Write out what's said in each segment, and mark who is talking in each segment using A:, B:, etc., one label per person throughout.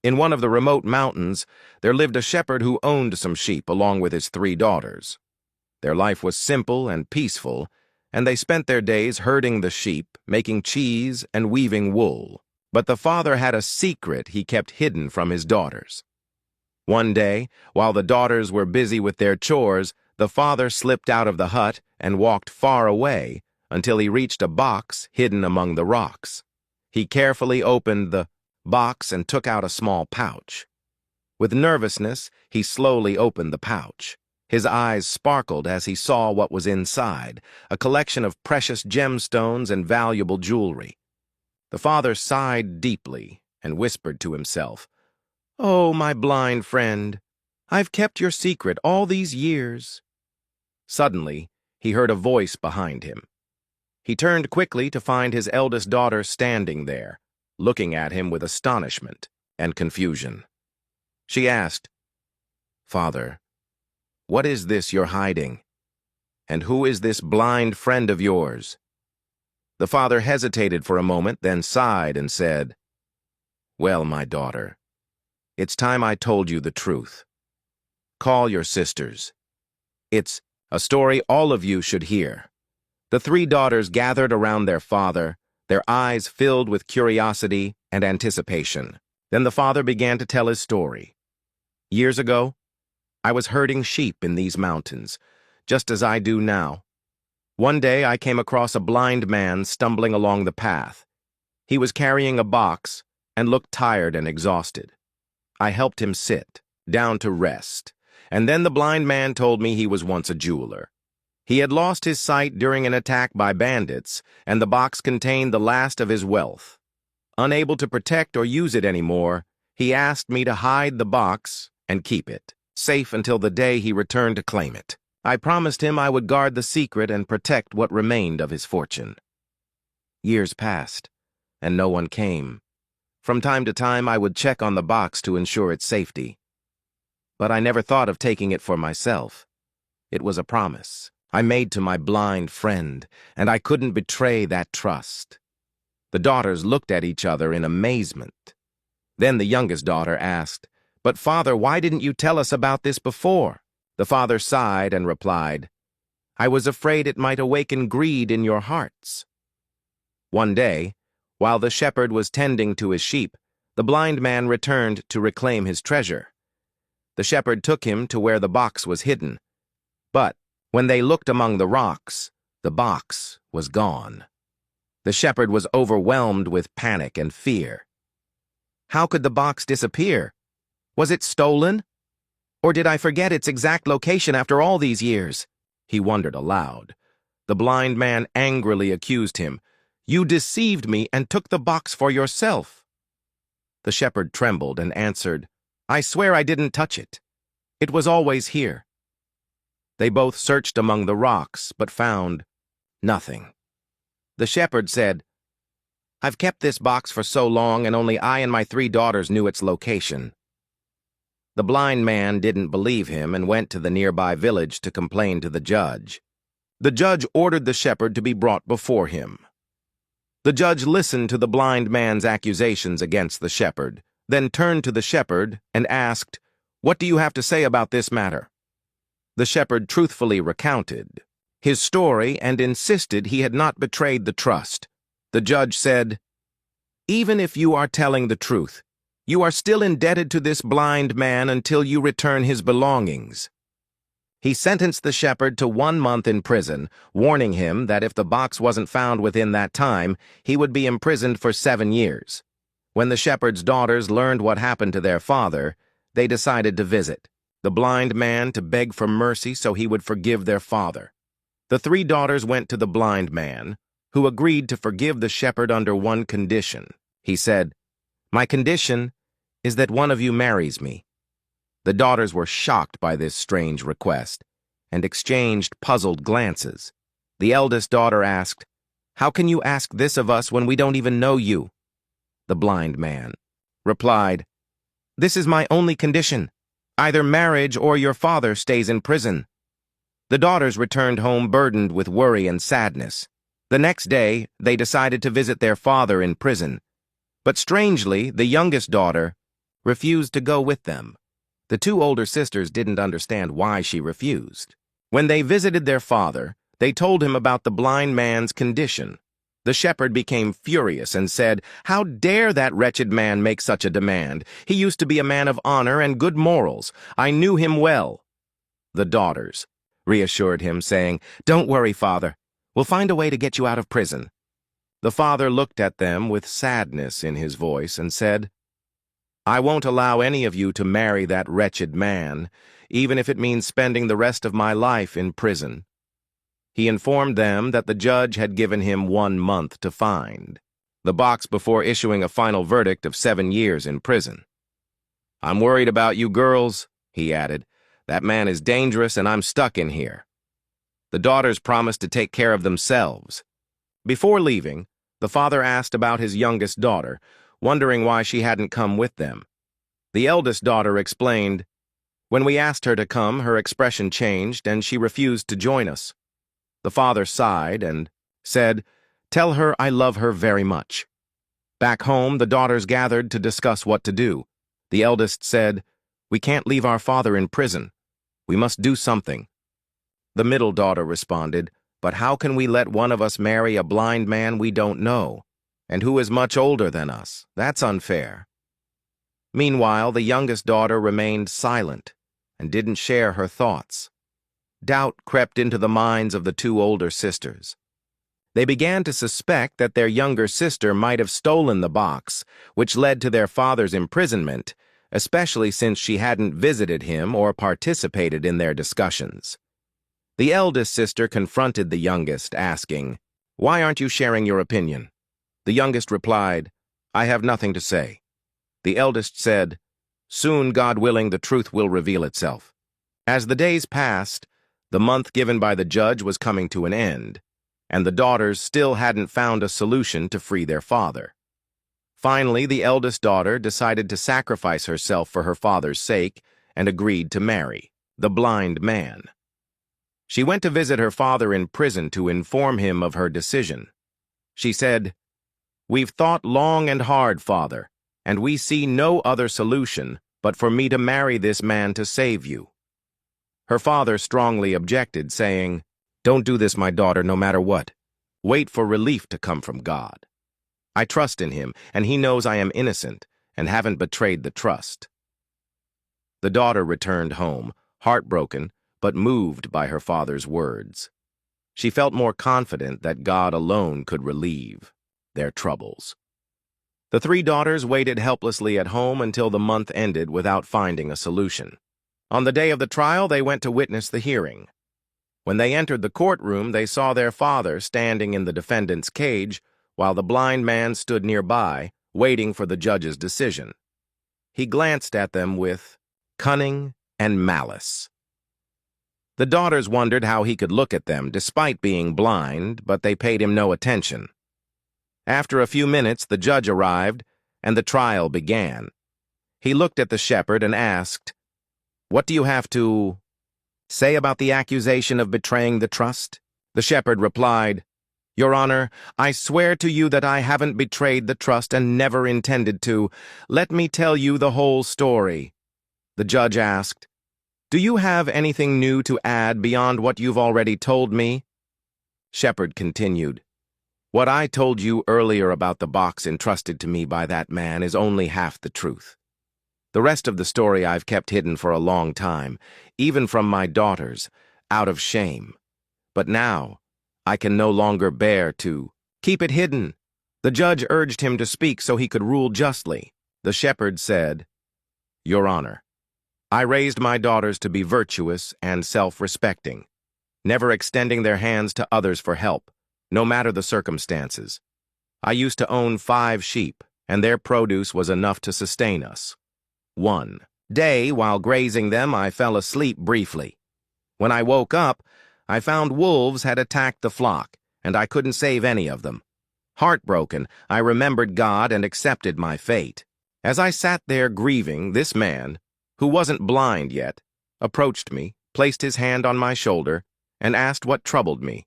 A: In one of the remote mountains, there lived a shepherd who owned some sheep along with his 3 daughters. Their life was simple and peaceful, and they spent their days herding the sheep, making cheese, and weaving wool. But the father had a secret he kept hidden from his daughters. One day, while the daughters were busy with their chores, the father slipped out of the hut and walked far away until he reached a box hidden among the rocks. He carefully opened the box and took out a small pouch. With nervousness, he slowly opened the pouch. His eyes sparkled as he saw what was inside, a collection of precious gemstones and valuable jewelry. The father sighed deeply and whispered to himself, "Oh, my blind friend, I've kept your secret all these years." Suddenly, he heard a voice behind him. He turned quickly to find his eldest daughter standing there, looking at him with astonishment and confusion. She asked, "Father, what is this you're hiding? And who is this blind friend of yours?" The father hesitated for a moment, then sighed and said, "Well, my daughter, it's time I told you the truth. Call your sisters. It's a story all of you should hear." The 3 daughters gathered around their father, their eyes filled with curiosity and anticipation. Then the father began to tell his story. "Years ago, I was herding sheep in these mountains, just as I do now. One day I came across a blind man stumbling along the path. He was carrying a box and looked tired and exhausted. I helped him sit down to rest, and then the blind man told me he was once a jeweler. He had lost his sight during an attack by bandits, and the box contained the last of his wealth. Unable to protect or use it anymore, he asked me to hide the box and keep it, safe until the day he returned to claim it. I promised him I would guard the secret and protect what remained of his fortune." Years passed, and no one came. From time to time, I would check on the box to ensure its safety. But I never thought of taking it for myself. It was a promise I made to my blind friend, and I couldn't betray that trust. The daughters looked at each other in amazement. Then the youngest daughter asked, "But father, why didn't you tell us about this before?" The father sighed and replied, "I was afraid it might awaken greed in your hearts." One day, while the shepherd was tending to his sheep, the blind man returned to reclaim his treasure. The shepherd took him to where the box was hidden. But when they looked among the rocks, the box was gone. The shepherd was overwhelmed with panic and fear. How could the box disappear? Was it stolen? Or did I forget its exact location after all these years? He wondered aloud. The blind man angrily accused him. "You deceived me and took the box for yourself." The shepherd trembled and answered, "I swear I didn't touch it. It was always here." They both searched among the rocks, but found nothing. The shepherd said, "I've kept this box for so long, and only I and my 3 daughters knew its location." The blind man didn't believe him and went to the nearby village to complain to the judge. The judge ordered the shepherd to be brought before him. The judge listened to the blind man's accusations against the shepherd, then turned to the shepherd and asked, "What do you have to say about this matter?" The shepherd truthfully recounted his story and insisted he had not betrayed the trust. The judge said, "Even if you are telling the truth, you are still indebted to this blind man until you return his belongings." He sentenced the shepherd to 1 month in prison, warning him that if the box wasn't found within that time, he would be imprisoned for 7 years. When the shepherd's daughters learned what happened to their father, they decided to visit the blind man to beg for mercy so he would forgive their father. The 3 daughters went to the blind man, who agreed to forgive the shepherd under one condition. He said, "My condition is that one of you marries me." The daughters were shocked by this strange request and exchanged puzzled glances. The eldest daughter asked, "How can you ask this of us when we don't even know you?" The blind man replied, "This is my only condition. Either marriage or your father stays in prison." The daughters returned home burdened with worry and sadness. The next day, they decided to visit their father in prison. But strangely, the youngest daughter refused to go with them. The two older sisters didn't understand why she refused. When they visited their father, they told him about the blind man's condition. The shepherd became furious and said, "How dare that wretched man make such a demand? He used to be a man of honor and good morals. I knew him well." The daughters reassured him, saying, "Don't worry, father. We'll find a way to get you out of prison." The father looked at them with sadness in his voice and said, "I won't allow any of you to marry that wretched man, even if it means spending the rest of my life in prison." He informed them that the judge had given him 1 month to find the box before issuing a final verdict of 7 years in prison. "I'm worried about you girls," he added. "That man is dangerous and I'm stuck in here." The daughters promised to take care of themselves. Before leaving, the father asked about his youngest daughter, wondering why she hadn't come with them. The eldest daughter explained, "When we asked her to come, her expression changed and she refused to join us." The father sighed and said, "Tell her I love her very much." Back home, the daughters gathered to discuss what to do. The eldest said, "We can't leave our father in prison. We must do something." The middle daughter responded, "But how can we let one of us marry a blind man we don't know, and who is much older than us? That's unfair." Meanwhile, the youngest daughter remained silent and didn't share her thoughts. Doubt crept into the minds of the two older sisters. They began to suspect that their younger sister might have stolen the box, which led to their father's imprisonment, especially since she hadn't visited him or participated in their discussions. The eldest sister confronted the youngest, asking, "Why aren't you sharing your opinion?" The youngest replied, "I have nothing to say." The eldest said, "Soon, God willing, the truth will reveal itself." As the days passed, the month given by the judge was coming to an end, and the daughters still hadn't found a solution to free their father. Finally, the eldest daughter decided to sacrifice herself for her father's sake and agreed to marry the blind man. She went to visit her father in prison to inform him of her decision. She said, "We've thought long and hard, Father, and we see no other solution but for me to marry this man to save you." Her father strongly objected, saying, "Don't do this, my daughter, no matter what. Wait for relief to come from God. I trust in him, and he knows I am innocent and haven't betrayed the trust." The daughter returned home, heartbroken, but moved by her father's words. She felt more confident that God alone could relieve their troubles. The three daughters waited helplessly at home until the month ended without finding a solution. On the day of the trial, they went to witness the hearing. When they entered the courtroom, they saw their father standing in the defendant's cage while the blind man stood nearby, waiting for the judge's decision. He glanced at them with cunning and malice. The daughters wondered how he could look at them despite being blind, but they paid him no attention. After a few minutes, the judge arrived, and the trial began. He looked at the shepherd and asked, "What do you have to say about the accusation of betraying the trust?" The shepherd replied, "Your Honor, I swear to you that I haven't betrayed the trust and never intended to. Let me tell you the whole story." The judge asked, "Do you have anything new to add beyond what you've already told me?" Shepherd continued, "What I told you earlier about the box entrusted to me by that man is only half the truth. The rest of the story I've kept hidden for a long time, even from my daughters, out of shame. But now, I can no longer bear to keep it hidden." The judge urged him to speak so he could rule justly. The shepherd said, "Your Honor, I raised my daughters to be virtuous and self-respecting, never extending their hands to others for help, no matter the circumstances. I used to own 5 sheep, and their produce was enough to sustain us. One day, while grazing them, I fell asleep briefly. When I woke up, I found wolves had attacked the flock, and I couldn't save any of them. Heartbroken, I remembered God and accepted my fate. As I sat there grieving, this man, who wasn't blind yet, approached me, placed his hand on my shoulder, and asked what troubled me.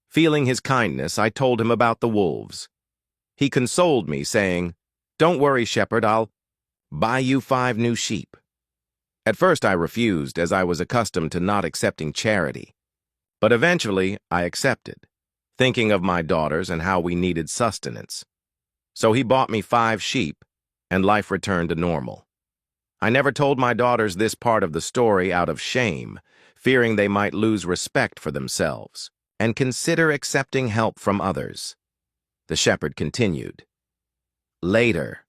A: Feeling his kindness, I told him about the wolves. He consoled me, saying, 'Don't worry, shepherd, I'll buy you 5 new sheep." At first I refused, as I was accustomed to not accepting charity. But eventually I accepted, thinking of my daughters and how we needed sustenance. So he bought me 5 sheep, and life returned to normal. I never told my daughters this part of the story out of shame, fearing they might lose respect for themselves and consider accepting help from others. The shepherd continued. Later,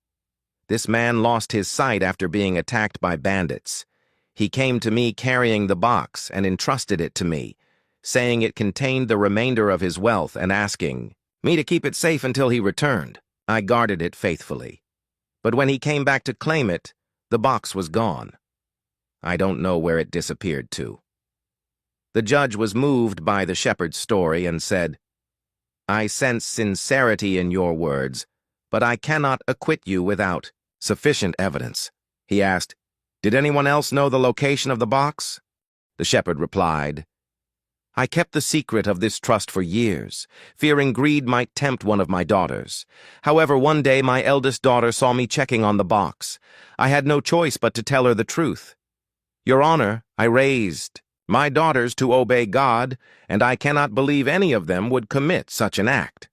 A: this man lost his sight after being attacked by bandits. He came to me carrying the box and entrusted it to me, saying it contained the remainder of his wealth and asking me to keep it safe until he returned. I guarded it faithfully. But when he came back to claim it, the box was gone. I don't know where it disappeared to. The judge was moved by the shepherd's story and said, "I sense sincerity in your words, but I cannot acquit you without sufficient evidence." He asked, "Did anyone else know the location of the box?" The shepherd replied, "I kept the secret of this trust for years, fearing greed might tempt one of my daughters. However, one day my eldest daughter saw me checking on the box. I had no choice but to tell her the truth. Your Honor, I raised my daughters to obey God, and I cannot believe any of them would commit such an act."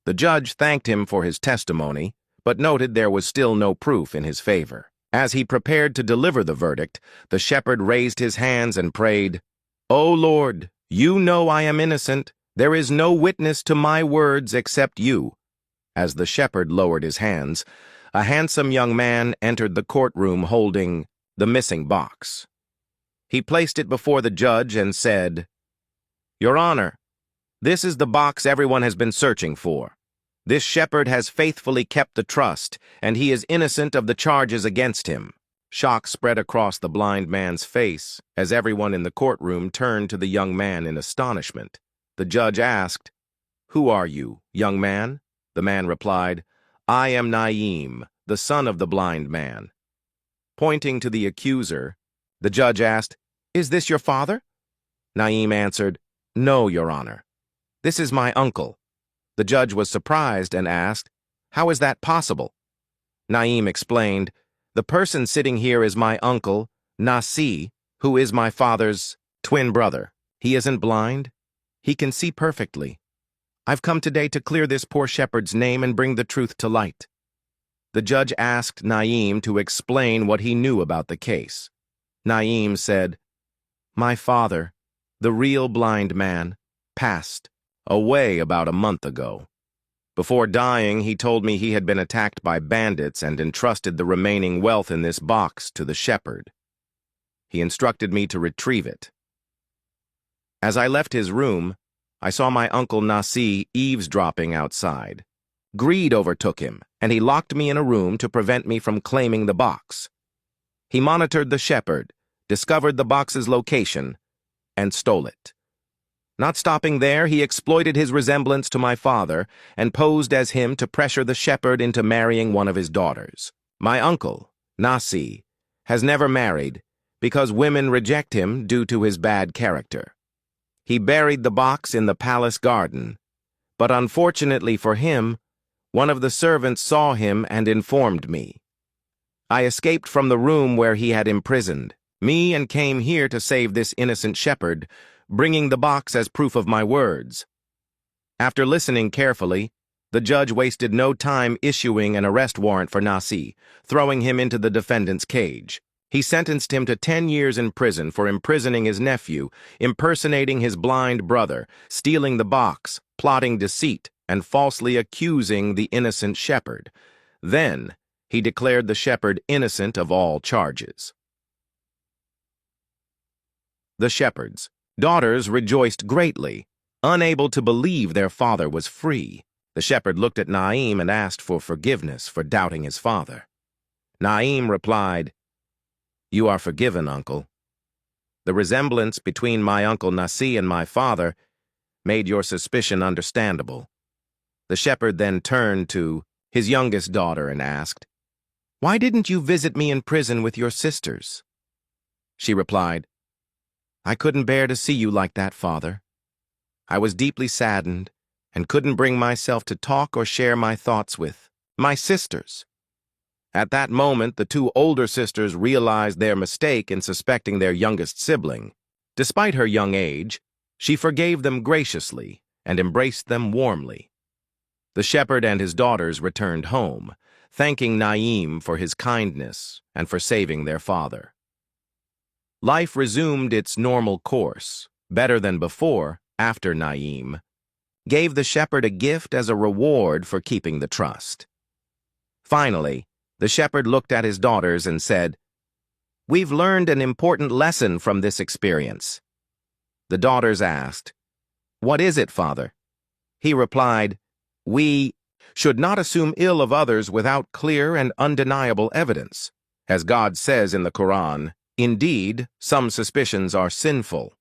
A: The judge thanked him for his testimony, but noted there was still no proof in his favor. As he prepared to deliver the verdict, the shepherd raised his hands and prayed, "O Lord, you know I am innocent. There is no witness to my words except you." As the shepherd lowered his hands, a handsome young man entered the courtroom holding the missing box. He placed it before the judge and said, "Your Honor, this is the box everyone has been searching for. This shepherd has faithfully kept the trust, and he is innocent of the charges against him." Shock spread across the blind man's face as everyone in the courtroom turned to the young man in astonishment. The judge asked, "Who are you, young man?" The man replied, "I am Naim, the son of the blind man." Pointing to the accuser, the judge asked, "Is this your father?" Naim answered, "No, Your Honor. This is my uncle." The judge was surprised and asked, "How is that possible?" Naim explained, "The person sitting here is my uncle, Nasi, who is my father's twin brother. He isn't blind. He can see perfectly. I've come today to clear this poor shepherd's name and bring the truth to light." The judge asked Naim to explain what he knew about the case. Naim said, "My father, the real blind man, passed away about a month ago. Before dying, he told me he had been attacked by bandits and entrusted the remaining wealth in this box to the shepherd. He instructed me to retrieve it. As I left his room, I saw my uncle Nasi eavesdropping outside. Greed overtook him, and he locked me in a room to prevent me from claiming the box. He monitored the shepherd, discovered the box's location, and stole it. Not stopping there, he exploited his resemblance to my father and posed as him to pressure the shepherd into marrying one of his daughters. My uncle, Nasi, has never married because women reject him due to his bad character. He buried the box in the palace garden, but unfortunately for him, one of the servants saw him and informed me. I escaped from the room where he had imprisoned me and came here to save this innocent shepherd, bringing the box as proof of my words." After listening carefully, the judge wasted no time issuing an arrest warrant for Nasi, throwing him into the defendant's cage. He sentenced him to 10 years in prison for imprisoning his nephew, impersonating his blind brother, stealing the box, plotting deceit, and falsely accusing the innocent shepherd. Then, he declared the shepherd innocent of all charges. The shepherd's daughters rejoiced greatly, unable to believe their father was free. The shepherd looked at Naim and asked for forgiveness for doubting his father. Naim replied, "You are forgiven, uncle. The resemblance between my uncle Nasi and my father made your suspicion understandable." The shepherd then turned to his youngest daughter and asked, "Why didn't you visit me in prison with your sisters?" She replied, "I couldn't bear to see you like that, father. I was deeply saddened and couldn't bring myself to talk or share my thoughts with my sisters." At that moment, the two older sisters realized their mistake in suspecting their youngest sibling. Despite her young age, she forgave them graciously and embraced them warmly. The shepherd and his daughters returned home, thanking Naim for his kindness and for saving their father. Life resumed its normal course, better than before, after Naim gave the shepherd a gift as a reward for keeping the trust. Finally, the shepherd looked at his daughters and said, "We've learned an important lesson from this experience." The daughters asked, "What is it, Father?" He replied, "We should not assume ill of others without clear and undeniable evidence. As God says in the Quran, indeed, some suspicions are sinful."